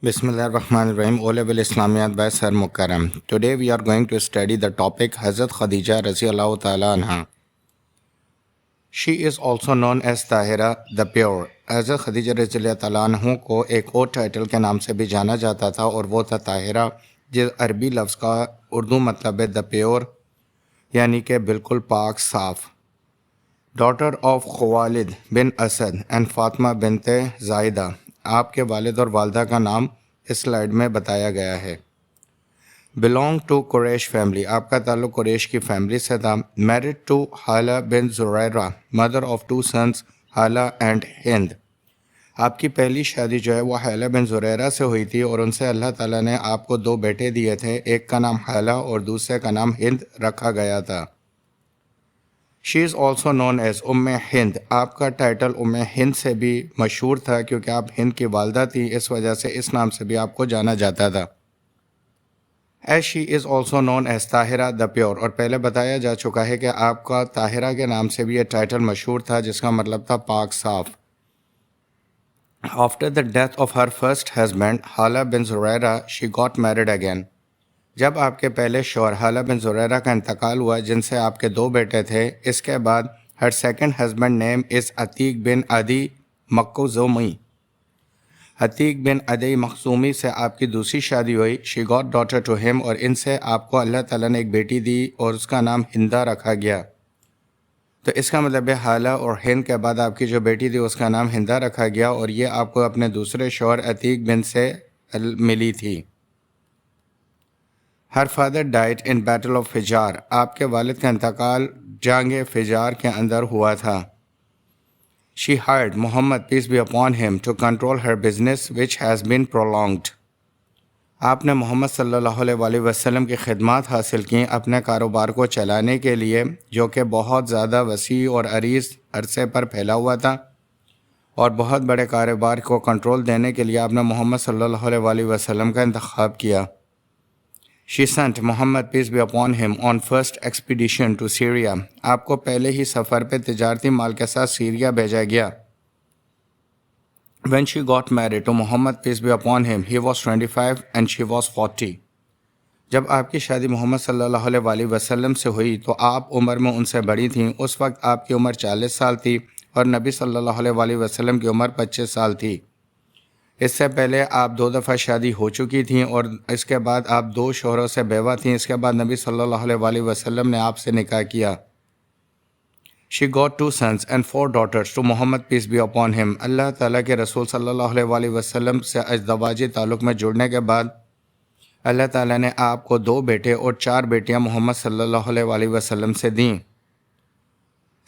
Bismillahirrahmanirrahim. O level Islamiyat by Sir Mukarram. Today we are going to study the topic Hazrat Khadija Raziyallahu Ta'ala Anha. She is also known as Tahira the Pure. Hazrat Khadija Raziyallahu Ta'ala Anhu کو ایک اور title کے نام سے بھی جانا جاتا تھا اور وہ تھا طاہرہ، جس عربی لفظ کا اردو مطلب ہے دا پیور، یعنی کہ بالکل پاک صاف. Daughter of Khuwaylid bin Asad and Fatima bint Zaida. آپ کے والد اور والدہ کا نام اس سلائیڈ میں بتایا گیا ہے. Belong to Quraysh family. آپ کا تعلق قریش کی فیملی سے تھا. Married to Hala bin Zurara, mother of two sons Hala and Hind. آپ کی پہلی شادی جو ہے وہ حالہ بن زریرہ سے ہوئی تھی اور ان سے اللہ تعالیٰ نے آپ کو 2 بیٹے دیے تھے. ایک کا نام حالہ اور دوسرے کا نام ہند رکھا گیا تھا. شی از آلسو نون ایز ام ہند. آپ کا ٹائٹل ام ہند سے بھی مشہور تھا کیونکہ آپ ہند کی والدہ تھی، اس وجہ سے اس نام سے بھی آپ کو جانا جاتا تھا. As she is also known as Tahira the pure. اور پہلے بتایا جا چکا ہے کہ آپ کا طاہرہ کے نام سے بھی یہ ٹائٹل مشہور تھا جس کا مطلب تھا پاک صاف. After the death of her first husband Hala bin Zurara she got married again. جب آپ کے پہلے شوہر حالہ بن زریرہ کا انتقال ہوا جن سے آپ کے 2 بیٹے تھے، اس کے بعد ہر سیکنڈ ہسبینڈ نیم از عتیق بن عدی مخزومی. عتیق بن عدی مخزومی سے آپ کی دوسری شادی ہوئی. شی گاٹ ڈاٹر ٹو ہم. اور ان سے آپ کو اللہ تعالیٰ نے ایک بیٹی دی اور اس کا نام ہندا رکھا گیا. تو اس کا مطلب ہے حالہ اور ہند کے بعد آپ کی جو بیٹی تھی اس کا نام ہندا رکھا گیا اور یہ آپ کو اپنے دوسرے شوہر عتیق بن سے ملی تھی. Her father died in battle of Fijar. آپ کے والد کا انتقال جنگ فجار کے اندر ہوا تھا. She hired Muhammad peace be upon him to control her business which has been prolonged. آپ نے محمد صلی اللہ علیہ وآلہ وسلم کی خدمات حاصل کیں اپنے کاروبار کو چلانے کے لیے، جو کہ بہت زیادہ وسیع اور عریض عرصے پر پھیلا ہوا تھا، اور بہت بڑے کاروبار کو کنٹرول دینے کے لیے آپ نے محمد صلی اللہ علیہ وآلہ وسلم کا انتخاب کیا. She sent Muhammad peace be upon him on first expedition to Syria. آپ کو پہلے ہی سفر پہ تجارتی مال کے ساتھ سیریا بھیجا گیا. When she got married to Muhammad peace be upon him, he was 25 and she was 40. جب آپ کی شادی محمد صلی اللہ علیہ وآلہ وسلم سے ہوئی تو آپ عمر میں ان سے بڑی تھیں. اس وقت آپ کی عمر 40 سال تھی اور نبی صلی اللہ علیہ وآلہ وسلم کی عمر 25 سال تھی. اس سے پہلے آپ 2 دفعہ شادی ہو چکی تھیں اور اس کے بعد آپ 2 شوہروں سے بیوہ تھیں. اس کے بعد نبی صلی اللہ علیہ وآلہ وسلم نے آپ سے نکاح کیا. She got 2 sons and 4 daughters to Muhammad peace be upon him. اللہ تعالیٰ کے رسول صلی اللہ علیہ وآلہ وسلم سے ازدواجی تعلق میں جڑنے کے بعد اللہ تعالیٰ نے آپ کو 2 بیٹے اور 4 بیٹیاں محمد صلی اللہ علیہ وآلہ وسلم سے دیں.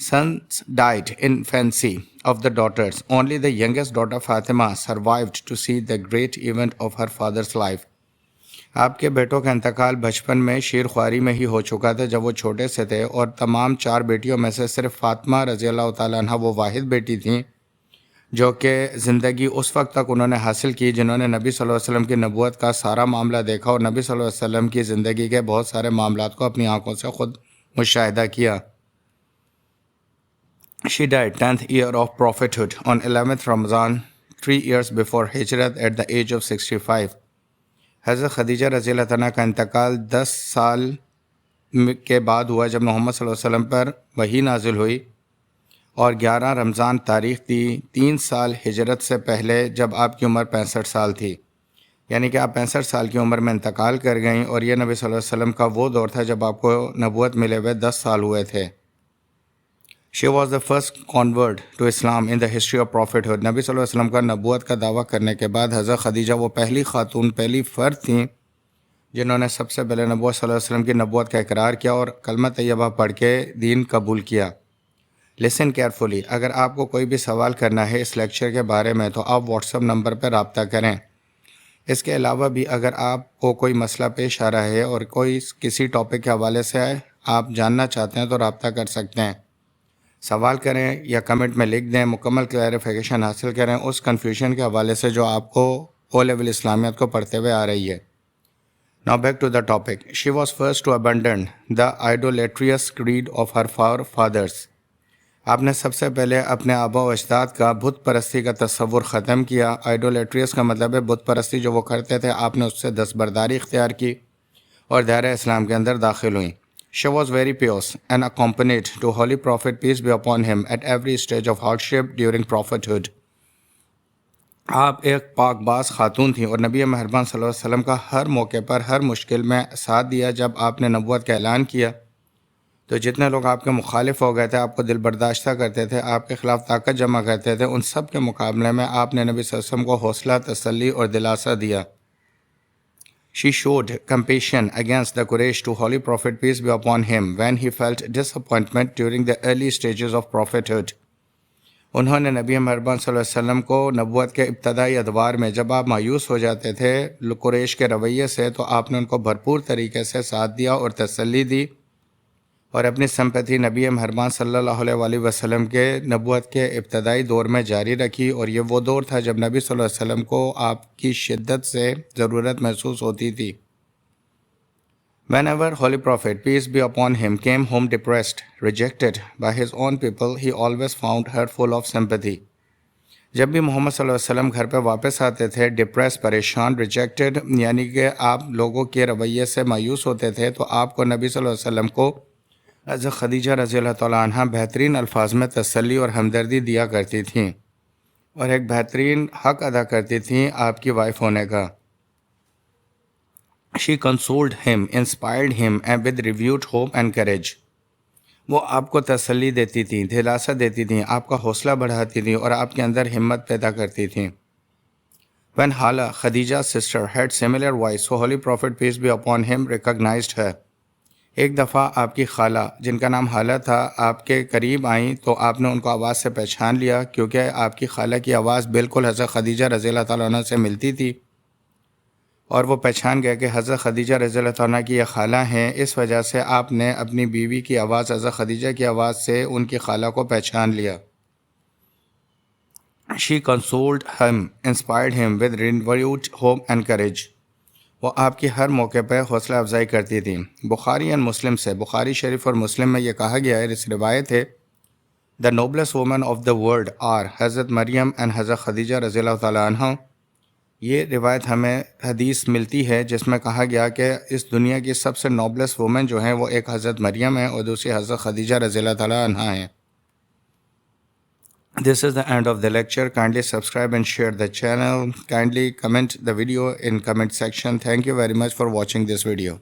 Sons died in infancy of the daughters. Only the youngest daughter Fatima survived to see the great event of her father's life. آپ کے بیٹوں کا انتقال بچپن میں شیر خواری میں ہی ہو چکا تھا جب وہ چھوٹے سے تھے، اور تمام 4 بیٹیوں میں سے صرف فاطمہ رضی اللہ تعالیٰ عنہ وہ واحد بیٹی تھیں جو کہ زندگی اس وقت تک انہوں نے حاصل کی جنہوں نے نبی صلی اللہ علیہ وسلم کی نبوت کا سارا معاملہ دیکھا اور نبی صلی اللہ علیہ وسلم کی زندگی کے بہت سارے معاملات کو اپنی آنکھوں سے خود مشاہدہ کیا. She died 10th year of prophethood on 11th Ramadan 3 years before Hijrat at the age of 65. حضرت خدیجہ رضی اللہ عنہ کا انتقال 10 سال کے بعد ہوا جب محمد صلی اللہ علیہ وسلم پر وحی نازل ہوئی، اور 11 رمضان تاریخ تھی 3 سال ہجرت سے پہلے جب آپ کی عمر 65 سال تھی. یعنی کہ آپ 65 سال کی عمر میں انتقال کر گئیں، اور یہ نبی صلی اللہ علیہ وسلم کا وہ دور تھا جب آپ کو نبوت ملے ہوئے 10 سال ہوئے تھے. She was the first convert to Islam in the history of prophethood. نبی صلی اللہ علیہ وسلم کا نبوت کا دعویٰ کرنے کے بعد حضرت خدیجہ وہ پہلی خاتون، پہلی فرد تھیں جنہوں نے سب سے پہلے نبوت صلی اللہ علیہ وسلم کی نبوت کا اقرار کیا اور کلمہ طیبہ پڑھ کے دین قبول کیا. Listen carefully. اگر آپ کو کوئی بھی سوال کرنا ہے اس لیکچر کے بارے میں تو آپ واٹس ایپ نمبر پر رابطہ کریں. اس کے علاوہ بھی اگر آپ کو کوئی مسئلہ پیش آ رہا ہے اور کوئی کسی ٹاپک کے حوالے سے آپ جاننا چاہتے ہیں تو رابطہ کر سکتے ہیں. سوال کریں یا کمنٹ میں لکھ دیں، مکمل کلیریفیکیشن حاصل کریں اس کنفیوژن کے حوالے سے جو آپ کو او لیول اسلامیات کو پڑھتے ہوئے آ رہی ہے. Now back to the topic. She was first to abandon the idolatrous creed of her forefathers. آپ نے سب سے پہلے اپنے آبا و اجداد کا بت پرستی کا تصور ختم کیا. آئیڈولیٹریس کا مطلب ہے بت پرستی جو وہ کرتے تھے، آپ نے اس سے دستبرداری اختیار کی اور دائرہ اسلام کے اندر داخل ہوئیں. She was very pious and accompanied to Holy Prophet peace be upon him at every stage of hardship during prophethood. آپ ایک پاک باز خاتون تھیں اور نبی مہربان صلی اللہ علیہ وسلم کا ہر موقع پر ہر مشکل میں ساتھ دیا. جب آپ نے نبوت کا اعلان کیا تو جتنے لوگ آپ کے مخالف ہو گئے تھے، آپ کو دل برداشتہ کرتے تھے، آپ کے خلاف طاقت جمع کرتے تھے، ان سب کے مقابلے میں آپ نے نبی صلی اللہ علیہ وسلم کو حوصلہ، تسلی اور دلاسا دیا. She showed compassion against the Quraysh to Holy Prophet peace be upon him when he felt disappointment during the early stages of prophethood. انہوں نے نبی مہربان صلی اللہ علیہ وسلم کو نبوت کے ابتدائی ادوار میں جب آپ مایوس ہو جاتے تھے قریش کے رویے سے، تو آپ نے ان کو بھرپور طریقے سے ساتھ دیا اور تسلی دی اور اپنی سمپتھی نبی مہربان صلی اللہ علیہ وآلہ وسلم کے نبوت کے ابتدائی دور میں جاری رکھی. اور یہ وہ دور تھا جب نبی صلی اللہ علیہ وسلم کو آپ کی شدت سے ضرورت محسوس ہوتی تھی. Whenever Holy Prophet, peace be upon him, came home depressed, rejected by his own people, he always found her full of sympathy. جب بھی محمد صلی اللہ علیہ وسلم گھر پہ واپس آتے تھے ڈپریس، پریشان، ریجیکٹڈ، یعنی کہ آپ لوگوں کے رویے سے مایوس ہوتے تھے، تو آپ کو نبی صلی اللہ علیہ وسلم کو حضرت خدیجہ رضی اللہ تعالیٰ عنہ بہترین الفاظ میں تسلی اور ہمدردی دیا کرتی تھیں اور ایک بہترین حق ادا کرتی تھیں آپ کی وائف ہونے کا. She consoled him, inspired him and with renewed hope and courage. وہ آپ کو تسلی دیتی تھیں، دلاسا دیتی تھیں، آپ کا حوصلہ بڑھاتی تھیں اور آپ کے اندر ہمت پیدا کرتی تھیں. When Hala, Khadija's sister, had similar voice, so Holy Prophet peace be upon him recognized her. ایک دفعہ آپ کی خالہ جن کا نام حالہ تھا آپ کے قریب آئیں تو آپ نے ان کو آواز سے پہچان لیا، کیونکہ آپ کی خالہ کی آواز بالکل حضرت خدیجہ رضی اللہ تعالیٰ عنہ سے ملتی تھی اور وہ پہچان گیا کہ حضرت خدیجہ رضی اللہ تعالیٰ عنہ کی یہ خالہ ہیں. اس وجہ سے آپ نے اپنی بیوی کی آواز حضرت خدیجہ کی آواز سے ان کی خالہ کو پہچان لیا. She consoled him, inspired him with renewed hope and courage. وہ آپ کی ہر موقع پہ حوصلہ افزائی کرتی تھیں. بخاری اینڈ مسلم سے، بخاری شریف اور مسلم میں یہ کہا گیا ہے، اس روایت ہے، The noblest women of the world are حضرت مریم and حضرت خدیجہ رضی اللہ تعالیٰ عنہ. یہ روایت ہمیں حدیث ملتی ہے جس میں کہا گیا کہ اس دنیا کی سب سے نوبلسٹ وومن جو ہیں وہ ایک حضرت مریم ہیں اور دوسری حضرت خدیجہ رضی اللہ تعالیٰ عنہ ہیں. This is the end of the lecture. Kindly subscribe and share the channel. Kindly comment the video in comment section. Thank you very much for watching this video.